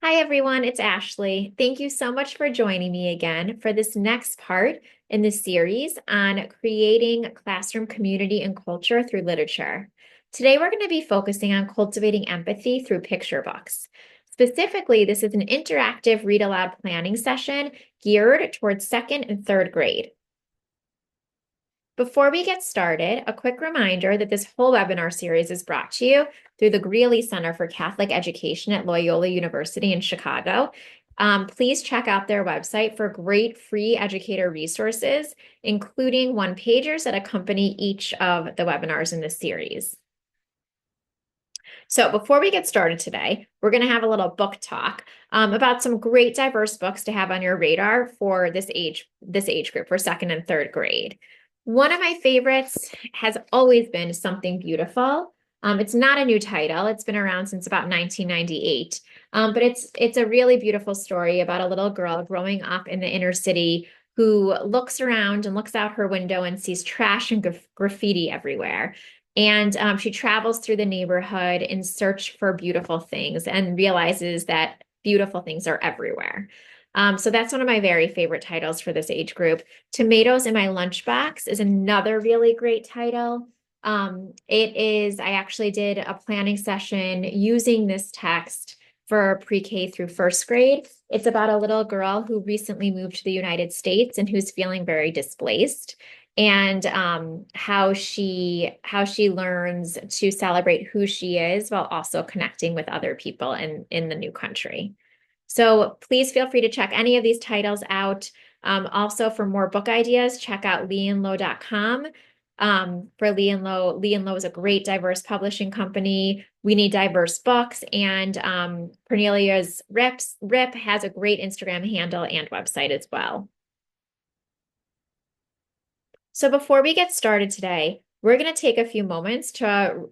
Hi, everyone. It's Ashley. Thank you so much for joining me again for this next part in the series on creating classroom community and culture through literature. Today, we're going to be focusing on cultivating empathy through picture books. Specifically, this is an interactive read aloud planning session geared towards second and third grade. Before we get started, a quick reminder that this whole webinar series is brought to you through the Greeley Center for Catholic Education at Loyola University in Chicago. Please check out their website for great free educator resources, including one-pagers that accompany each of the webinars in this series. So before we get started today, we're going to have a little book talk about some great diverse books to have on your radar for this age group, for second and third grade. One of my favorites has always been Something Beautiful. It's not a new title. It's been around since about 1998. But it's a really beautiful story about a little girl growing up in the inner city who looks around and looks out her window and sees trash and graffiti everywhere. And she travels through the neighborhood in search for beautiful things and realizes that beautiful things are everywhere. So that's one of my very favorite titles for this age group. Tomatoes in My Lunchbox is another really great title. I actually did a planning session using this text for pre-K through first grade. It's about a little girl who recently moved to the United States and who's feeling very displaced, and how she learns to celebrate who she is while also connecting with other people in the new country. So please feel free to check any of these titles out. Also, for more book ideas, check out leeandlow.com. For Lee and Low, Lee and Low is a great diverse publishing company. We need diverse books, and Cornelia's Rip has a great Instagram handle and website as well. So before we get started today, we're going to take a few moments to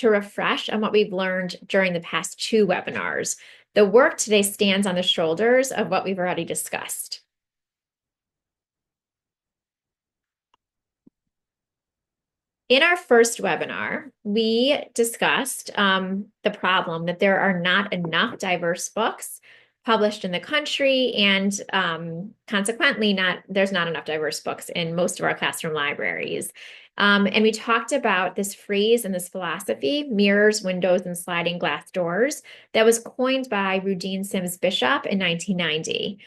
refresh on what we've learned during the past two webinars. The work today stands on the shoulders of what we've already discussed. In our first webinar, we discussed the problem that there are not enough diverse books published in the country, and consequently, there's not enough diverse books in most of our classroom libraries. And we talked about this phrase and this philosophy, mirrors, windows, and sliding glass doors, that was coined by Rudine Sims Bishop in 1990.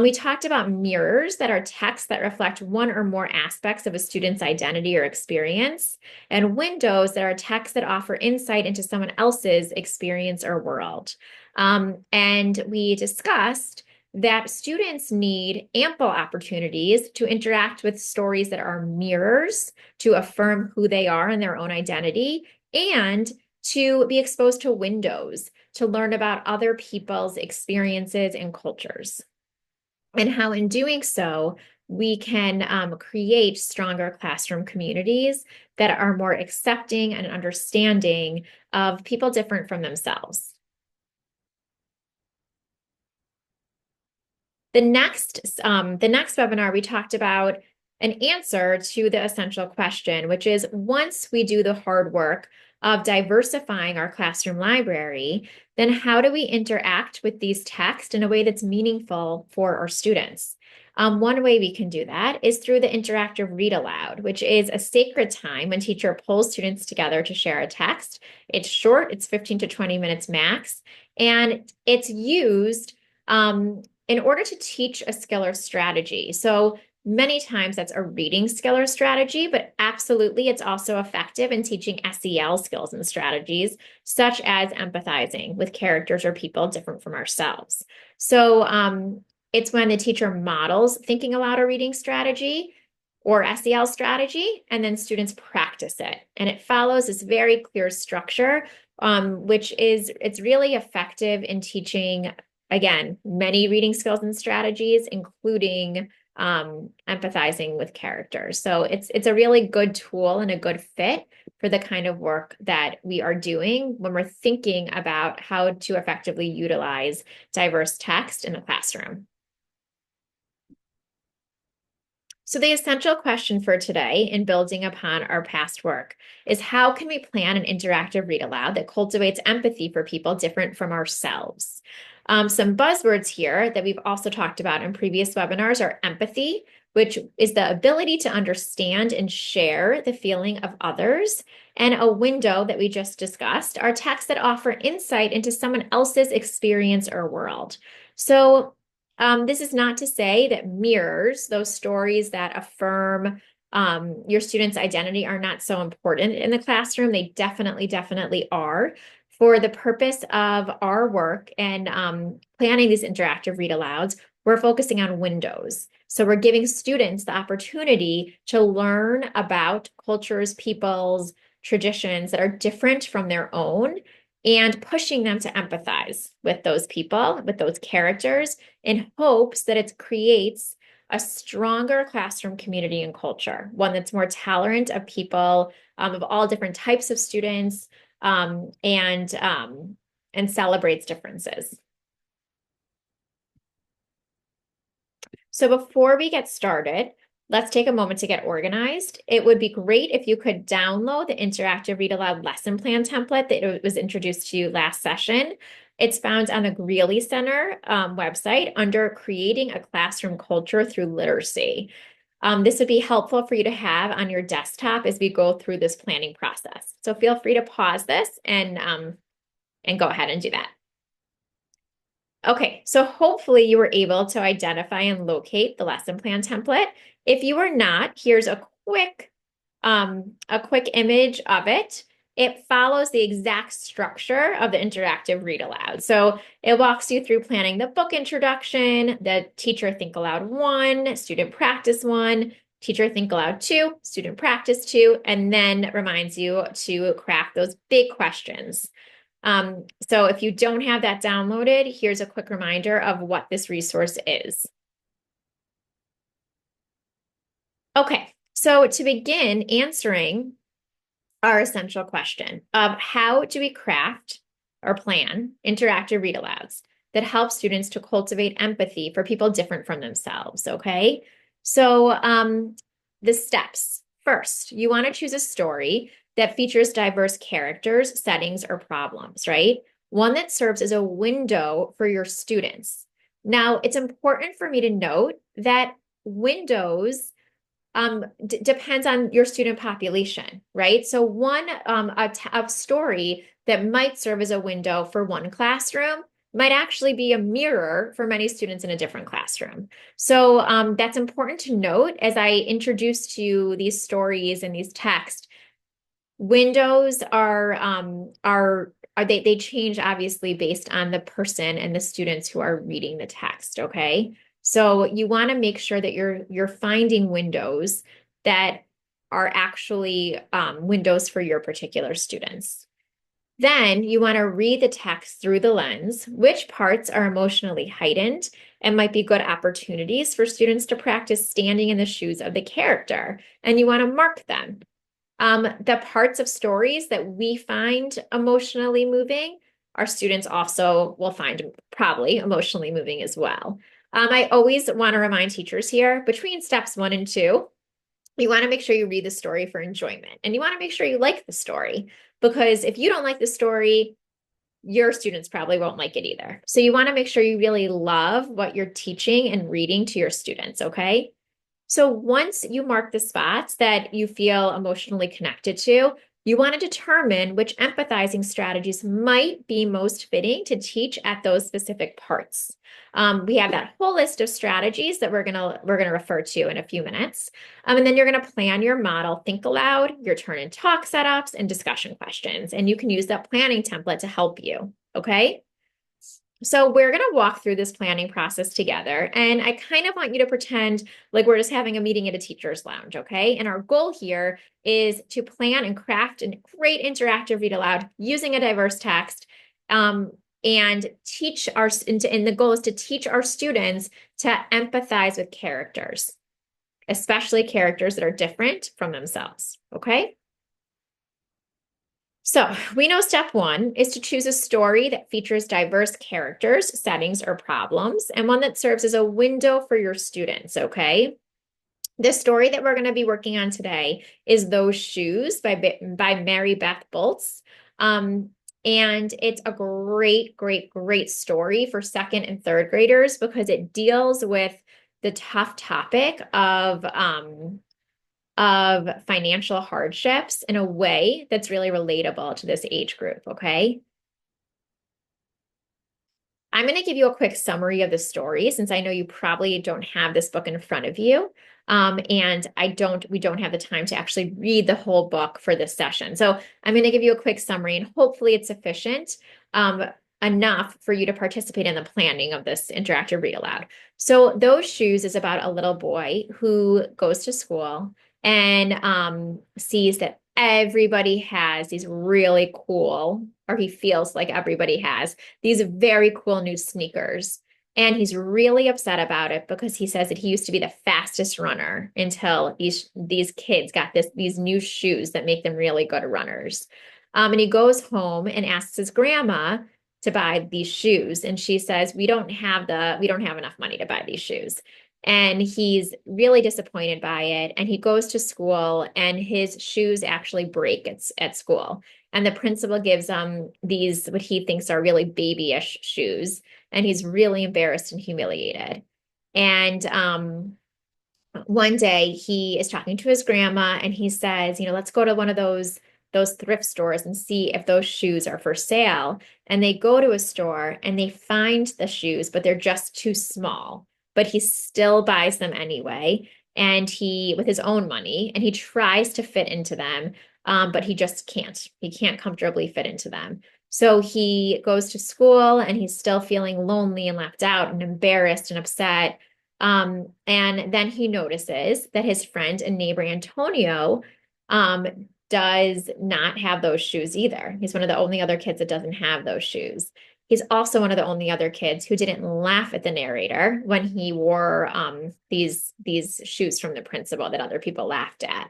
We talked about mirrors that are texts that reflect one or more aspects of a student's identity or experience, and windows that are texts that offer insight into someone else's experience or world. And we discussed that students need ample opportunities to interact with stories that are mirrors, to affirm who they are and their own identity, and to be exposed to windows, to learn about other people's experiences and cultures, and how in doing so, we can create stronger classroom communities that are more accepting and understanding of people different from themselves. The next webinar, we talked about an answer to the essential question, which is, once we do the hard work of diversifying our classroom library, then how do we interact with these texts in a way that's meaningful for our students? One way we can do that is through the interactive read aloud, which is a sacred time when teacher pulls students together to share a text. It's short, it's 15 to 20 minutes max, and it's used in order to teach a skill or strategy. So many times that's a reading skill or strategy, but absolutely it's also effective in teaching SEL skills and strategies, such as empathizing with characters or people different from ourselves. So it's when the teacher models thinking aloud or reading strategy or SEL strategy, and then students practice it. And it follows this very clear structure, it's really effective in teaching, again, many reading skills and strategies, including empathizing with characters. So it's a really good tool and a good fit for the kind of work that we are doing when we're thinking about how to effectively utilize diverse text in the classroom. So the essential question for today, in building upon our past work, is how can we plan an interactive read aloud that cultivates empathy for people different from ourselves? Some buzzwords here that we've also talked about in previous webinars are empathy, which is the ability to understand and share the feeling of others, and a window that we just discussed are texts that offer insight into someone else's experience or world. So this is not to say that mirrors, those stories that affirm your students' identity, are not so important in the classroom. They definitely are. For the purpose of our work and planning these interactive read alouds, we're focusing on windows. So we're giving students the opportunity to learn about cultures, peoples, traditions that are different from their own, and pushing them to empathize with those people, with those characters, in hopes that it creates a stronger classroom community and culture, one that's more tolerant of people, of all different types of students, and celebrates differences. So before we get started, let's take a moment to get organized. It would be great if you could download the interactive read aloud lesson plan template that was introduced to you last session. It's found on the Greeley Center website under Creating a Classroom Culture Through Literacy. This would be helpful for you to have on your desktop as we go through this planning process. So feel free to pause this and go ahead and do that. Okay, so hopefully you were able to identify and locate the lesson plan template. If you were not, here's a quick image of it. It follows the exact structure of the interactive read aloud. So it walks you through planning the book introduction, the teacher think aloud 1, student practice 1, teacher think aloud 2, student practice 2, and then reminds you to craft those big questions. So if you don't have that downloaded, here's a quick reminder of what this resource is. Okay, so to begin answering our essential question of how do we craft or plan interactive read alouds that help students to cultivate empathy for people different from themselves, okay? So the steps. First, you want to choose a story that features diverse characters, settings, or problems, right? One that serves as a window for your students. Now, it's important for me to note that windows depends on your student population, right? So a story that might serve as a window for one classroom might actually be a mirror for many students in a different classroom. So that's important to note as I introduce to you these stories and these texts. Windows they change obviously based on the person and the students who are reading the text, okay? So you want to make sure that you're finding windows that are actually windows for your particular students. Then you want to read the text through the lens, which parts are emotionally heightened and might be good opportunities for students to practice standing in the shoes of the character, and you want to mark them. The parts of stories that we find emotionally moving, our students also will find probably emotionally moving as well. I always want to remind teachers here, between steps 1 and 2, you want to make sure you read the story for enjoyment, and you want to make sure you like the story, because if you don't like the story, your students probably won't like it either. So you want to make sure you really love what you're teaching and reading to your students, okay? So once you mark the spots that you feel emotionally connected to, you want to determine which empathizing strategies might be most fitting to teach at those specific parts. We have that whole list of strategies that we're gonna refer to in a few minutes. And then you're gonna plan your model think aloud, your turn and talk setups, and discussion questions. And you can use that planning template to help you, okay? So we're going to walk through this planning process together, and I kind of want you to pretend like we're just having a meeting at a teacher's lounge, okay? And our goal here is to plan and craft a great interactive read aloud using a diverse text, and the goal is to teach our students to empathize with characters, especially characters that are different from themselves, okay? So we know step 1 is to choose a story that features diverse characters, settings, or problems, and one that serves as a window for your students, okay? The story that we're going to be working on today is Those Shoes by Mary Beth Boltz. And it's a great, great, great story for second and third graders because it deals with the tough topic of financial hardships in a way that's really relatable to this age group, okay? I'm going to give you a quick summary of the story since I know you probably don't have this book in front of you. And we don't have the time to actually read the whole book for this session. So I'm going to give you a quick summary and hopefully it's sufficient, enough for you to participate in the planning of this interactive read aloud. So Those Shoes is about a little boy who goes to school and sees that everybody has these really cool, or he feels like everybody has these very cool new sneakers. And he's really upset about it because he says that he used to be the fastest runner until these kids got these new shoes that make them really good runners. And he goes home and asks his grandma to buy these shoes. And she says, we don't have enough money to buy these shoes. And he's really disappointed by it. And he goes to school and his shoes actually break at school. And the principal gives him these, what he thinks are really babyish shoes. And he's really embarrassed and humiliated. And one day he is talking to his grandma and he says, let's go to one of those thrift stores and see if those shoes are for sale. And they go to a store and they find the shoes, but they're just too small. But he still buys them anyway. And with his own money, and he tries to fit into them, but he just can't. He can't comfortably fit into them. So he goes to school and he's still feeling lonely and left out and embarrassed and upset. And then he notices that his friend and neighbor Antonio does not have those shoes either. He's one of the only other kids that doesn't have those shoes. He's also one of the only other kids who didn't laugh at the narrator when he wore these shoes from the principal that other people laughed at.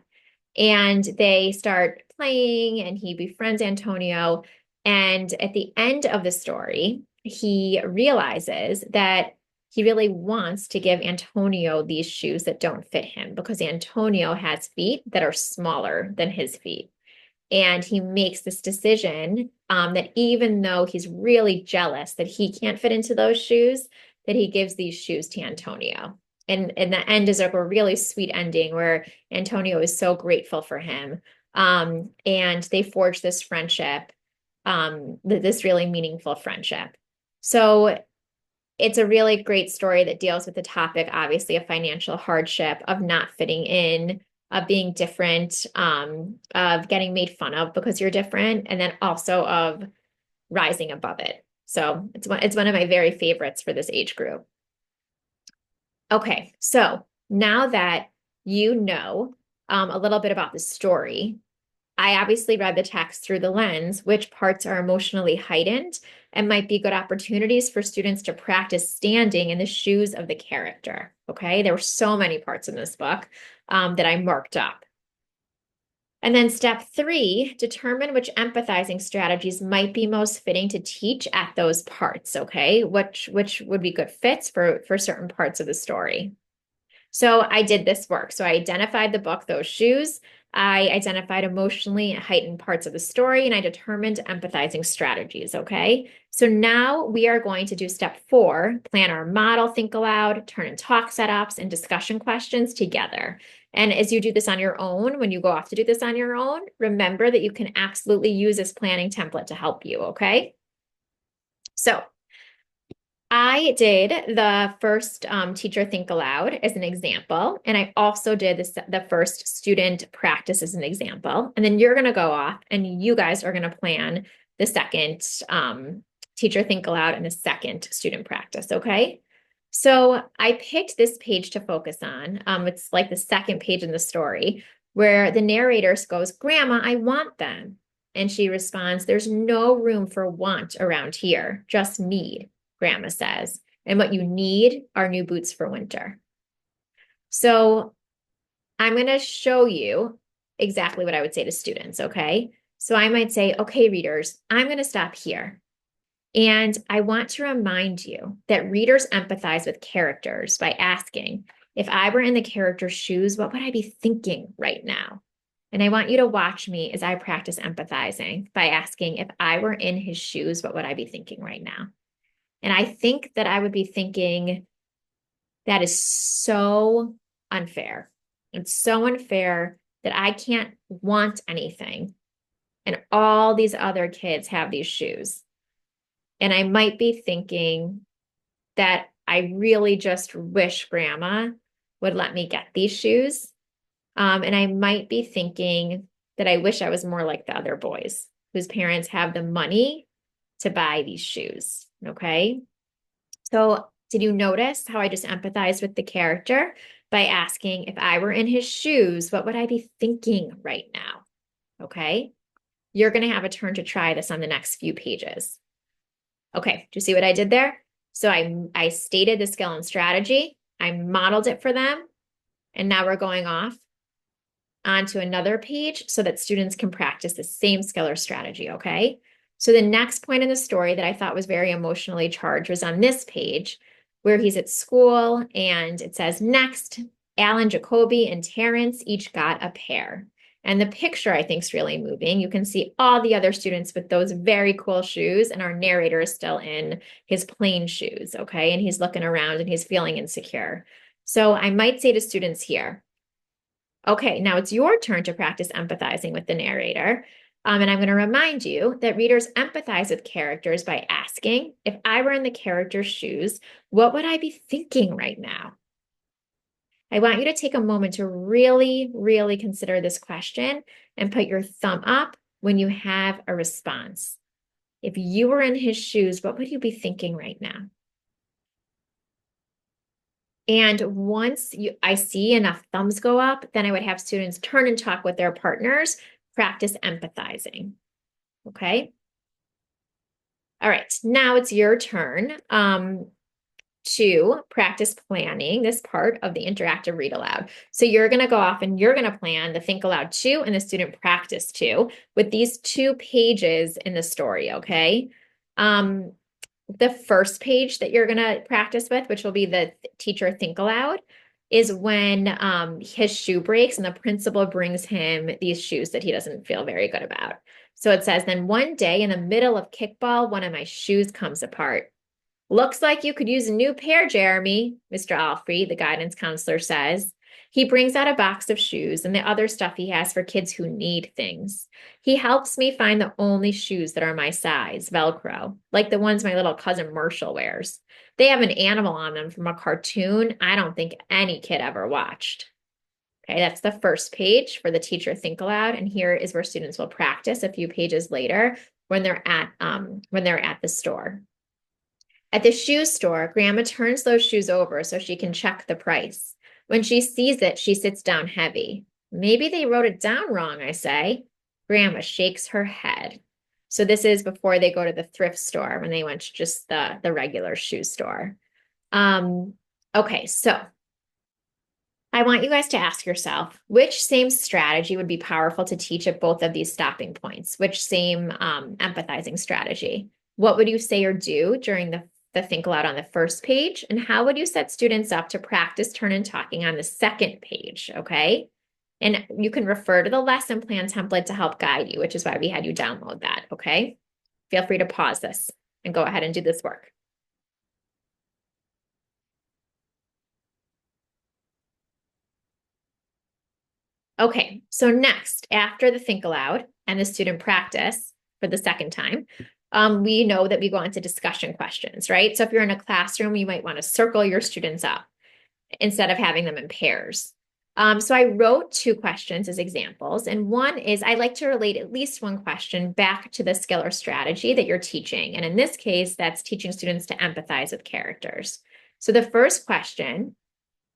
And they start playing and he befriends Antonio. And at the end of the story, he realizes that he really wants to give Antonio these shoes that don't fit him because Antonio has feet that are smaller than his feet. And he makes this decision that even though he's really jealous that he can't fit into those shoes, that he gives these shoes to Antonio. And the end is a really sweet ending where Antonio is so grateful for him. And they forge this friendship, this really meaningful friendship. So it's a really great story that deals with the topic, obviously, of financial hardship, of not fitting in, of being different, of getting made fun of because you're different, and then also of rising above it. So it's one of my very favorites for this age group. Okay, so now that you know a little bit about the story, I obviously read the text through the lens, which parts are emotionally heightened and might be good opportunities for students to practice standing in the shoes of the character. Okay, there were so many parts in this book that I marked up. And then step 3, determine which empathizing strategies might be most fitting to teach at those parts, okay? Which would be good fits for certain parts of the story. So I did this work. So I identified the book, Those Shoes. I identified emotionally heightened parts of the story, and I determined empathizing strategies, okay? So now we are going to do step 4, plan our model, think aloud, turn and talk setups, and discussion questions together. And as you do this on your own, when you go off to do this on your own, remember that you can absolutely use this planning template to help you, okay? So I did the first teacher think aloud as an example, and I also did the first student practice as an example. And then you're going to go off and you guys are going to plan the second teacher think aloud and the second student practice, okay? So I picked this page to focus on. It's like the second page in the story where the narrator goes, "Grandma, I want them." And she responds, "There's no room for want around here, just need," Grandma says. "And what you need are new boots for winter." So I'm going to show you exactly what I would say to students, okay? So I might say, "Okay, readers, I'm going to stop here. And I want to remind you that readers empathize with characters by asking, if I were in the character's shoes, what would I be thinking right now?" And I want you to watch me as I practice empathizing by asking, if I were in his shoes, what would I be thinking right now? And I think that I would be thinking, that is so unfair. It's so unfair that I can't want anything and all these other kids have these shoes. And I might be thinking that I really just wish grandma would let me get these shoes. And I might be thinking that I wish I was more like the other boys whose parents have the money to buy these shoes. Okay. So, did you notice how I just empathized with the character by asking, if I were in his shoes, what would I be thinking right now? Okay. You're going to have a turn to try this on the next few pages. Okay. Do you see what I did there? So I stated the skill and strategy. I modeled it for them. And now we're going off onto another page so that students can practice the same skill or strategy. Okay. So the next point in the story that I thought was very emotionally charged was on this page where he's at school and it says, next, Alan, Jacoby, and Terrence each got a pair. And the picture I think is really moving. You can see all the other students with those very cool shoes, and our narrator is still in his plain shoes. Okay. And he's looking around and he's feeling insecure. So I might say to students here, okay, now it's your turn to practice empathizing with the narrator. And I'm going to remind you that readers empathize with characters by asking, if I were in the character's shoes, what would I be thinking right now? I want you to take a moment to really, really consider this question and put your thumb up when you have a response. If you were in his shoes, what would you be thinking right now? And once I see enough thumbs go up, then I would have students turn and talk with their partners, practice empathizing. Okay. All right. Now it's your turn to practice planning this part of the interactive read aloud. So you're going to go off and you're going to plan the think aloud 2 and the student practice 2 with these 2 pages in the story. Okay. The first page that you're going to practice with, which will be the teacher think aloud, is when his shoe breaks and the principal brings him these shoes that he doesn't feel very good about. So it says, then one day in the middle of kickball, one of my shoes comes apart. Looks like you could use a new pair, Jeremy, Mr. Alfrey, the guidance counselor says. He brings out a box of shoes and the other stuff he has for kids who need things. He helps me find the only shoes that are my size, Velcro, like the ones my little cousin Marshall wears. They have an animal on them from a cartoon I don't think any kid ever watched. Okay, that's the first page for the teacher think aloud. And here is where students will practice a few pages later when they're at the store. At the shoe store, Grandma turns those shoes over so she can check the price. When she sees it, she sits down heavy. Maybe they wrote it down wrong, I say. Grandma shakes her head. So this is before they go to the thrift store, when they went to just the regular shoe store. Okay, so I want you guys to ask yourself, which same strategy would be powerful to teach at both of these stopping points? Which same empathizing strategy? What would you say or do during the think aloud on the first page? And how would you set students up to practice turn and talking on the second page? Okay. And you can refer to the lesson plan template to help guide you, which is why we had you download that. Okay. Feel free to pause this and go ahead and do this work. Okay. So next, after the think aloud and the student practice for the second time, we know that we go into discussion questions, right? So if you're in a classroom, you might want to circle your students up instead of having them in pairs. So I wrote 2 questions as examples. And one is, I like to relate at least one question back to the skill or strategy that you're teaching. And in this case, that's teaching students to empathize with characters. So the first question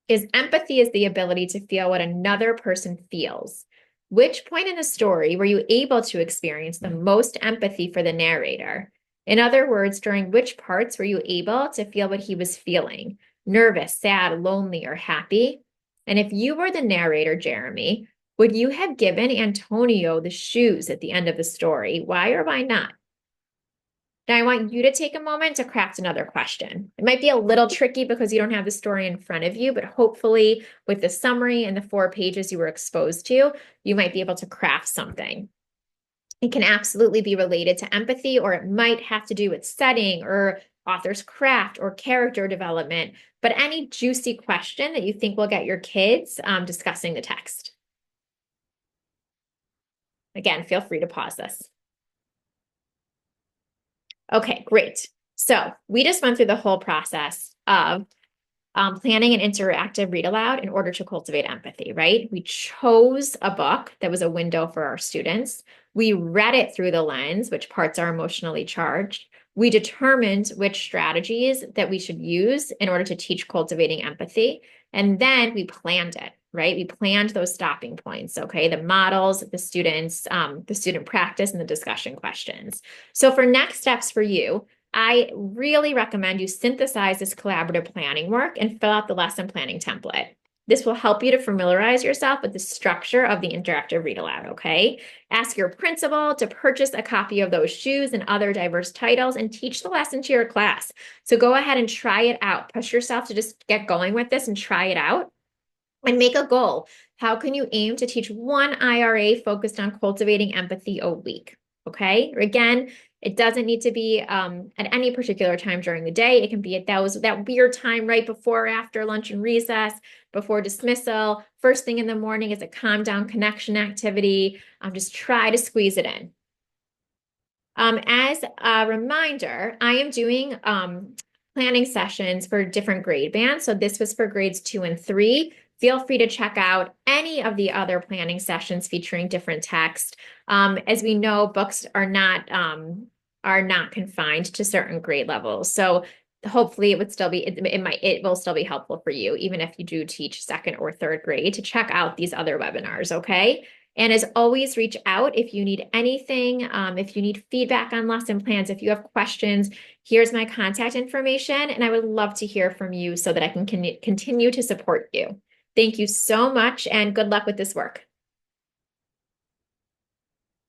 is, empathy is the ability to feel what another person feels. Which point in the story were you able to experience the most empathy for the narrator? In other words, during which parts were you able to feel what he was feeling? Nervous, sad, lonely, or happy? And if you were the narrator, Jeremy, would you have given Antonio the shoes at the end of the story? Why or why not? Now, I want you to take a moment to craft another question. It might be a little tricky because you don't have the story in front of you, but hopefully, with the summary and the 4 pages you were exposed to, you might be able to craft something. It can absolutely be related to empathy, or it might have to do with setting or author's craft or character development, but any juicy question that you think will get your kids discussing the text. Again, feel free to pause this. Okay, great. So we just went through the whole process of planning an interactive read aloud in order to cultivate empathy, right? We chose a book that was a window for our students. We read it through the lens, which parts are emotionally charged. We determined which strategies that we should use in order to teach cultivating empathy. And then we planned it, right? We planned those stopping points, okay? The models, the students, the student practice, and the discussion questions. So for next steps for you, I really recommend you synthesize this collaborative planning work and fill out the lesson planning template. This will help you to familiarize yourself with the structure of the interactive read aloud, okay? Ask your principal to purchase a copy of those shoes and other diverse titles and teach the lesson to your class. So go ahead and try it out. Push yourself to just get going with this and try it out. And make a goal. How can you aim to teach one IRA focused on cultivating empathy a week? Okay. Again, it doesn't need to be at any particular time during the day. It can be at that weird time right before or after lunch and recess, before dismissal. First thing in the morning is a calm down connection activity. Just try to squeeze it in. As a reminder, I am doing planning sessions for different grade bands. So this was for grades 2 and 3. Feel free to check out any of the other planning sessions featuring different text. As we know, books are not confined to certain grade levels. So hopefully it will still be helpful for you, even if you do teach 2nd or 3rd grade, to check out these other webinars, okay? And as always, reach out if you need anything, if you need feedback on lesson plans, if you have questions, here's my contact information, and I would love to hear from you so that I can continue to support you. Thank you so much, and good luck with this work.